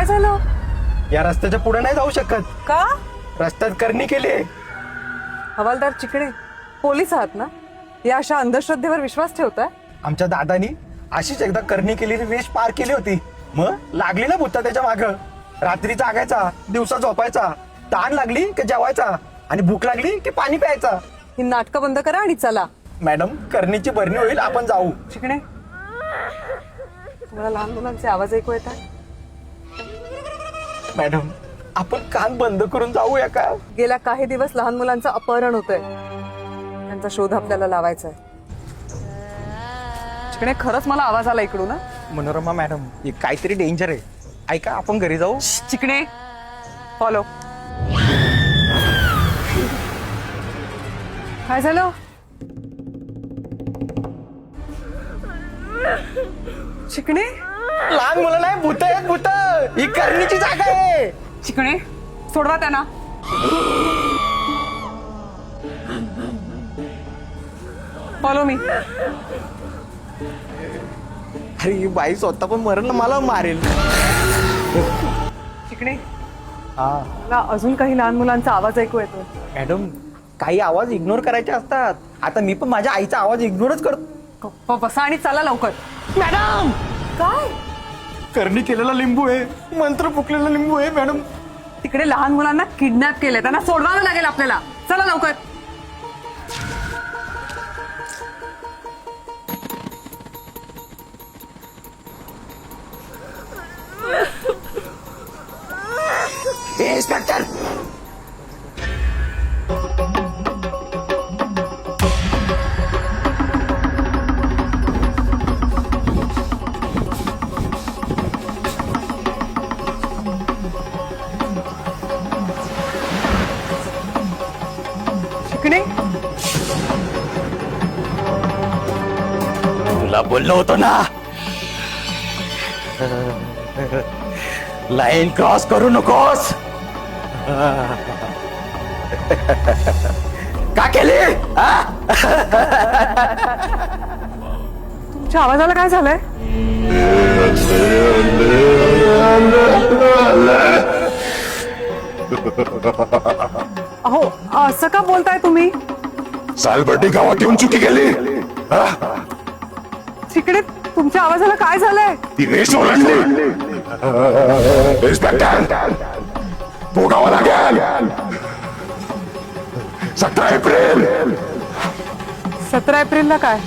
काय झालं? या रस्त्याच्या पुढे नाही जाऊ शकत. का? रस्त्यात करणी केली. हवालदार चिकणे, पोलीस आहात ना? या अशा अंधश्रद्धेवर विश्वास ठेवताय? आमच्या दादानी अशीच एकदा करणी केलेली वेश पार केली होती. मग लागली ना भुत्ता त्याच्या माग. रात्री जागायचा, दिवसा झोपायचा, ताण लागली की जेवायचा आणि भूक लागली की पाणी प्यायचा. ही नाटकं बंद करा आणि चला. मॅडम, करणीची भरणी होईल, आपण जाऊ. चिकणे, तुम्हाला लहान मुलांचे आवाज ऐकू येतात? मॅडम, आपण कान बंद करून जाऊया का? गेल्या काही दिवस लहान मुलांचं अपहरण होतंय. त्यांचा शोध आपल्याला लावायचा आहे. चिकणे, खरंच मला आवाज आला इकडून ना. मनोरमा मॅडम, हे काहीतरी डेंजर आहे. ऐका, आपण घरी जाऊ. चिकणे, फॉलो. काय झालं? चिकणे, लहान मुलं नाही, भूत आहेत, भूत. ही करणीची जागा आहे. चिकणे, सोडवा त्यांना. Follow me. अरे ही बाई स्वतः पण मरण मला मारेल. चिकणे, हा मला अजून काही लहान मुलांचा आवाज ऐकू येतो. मॅडम, काही आवाज इग्नोर करायचे असतात. आता मी पण माझ्या आईचा आवाज इग्नोरच करतो. गप्प बसा आणि चला लवकर. मॅडम, काय? करणी केलेला लिंबू आहे, मंत्र फुकलेला लिंबू आहे. मॅडम, तिकडे लहान मुलांना किडनॅप केले, त्यांना सोडवावं लागेल आपल्याला. चला लवकर. इन्स्पेक्टर, चिकणे, तुला बोललो होतो ना, लाईन क्रॉस करू नकोस. का केली? तुमच्या आवाजाला काय झालंय? अहो, असं का बोलताय तुम्ही? सालबर्डी गावात येऊन चुकी केली. चिकणे, तुमच्या आवाजाला काय झालंय? ती रेस ओलांडली. इन्स्पेक्टर, भोगावं लागेल. 17 एप्रिल. 17 एप्रिलला काय?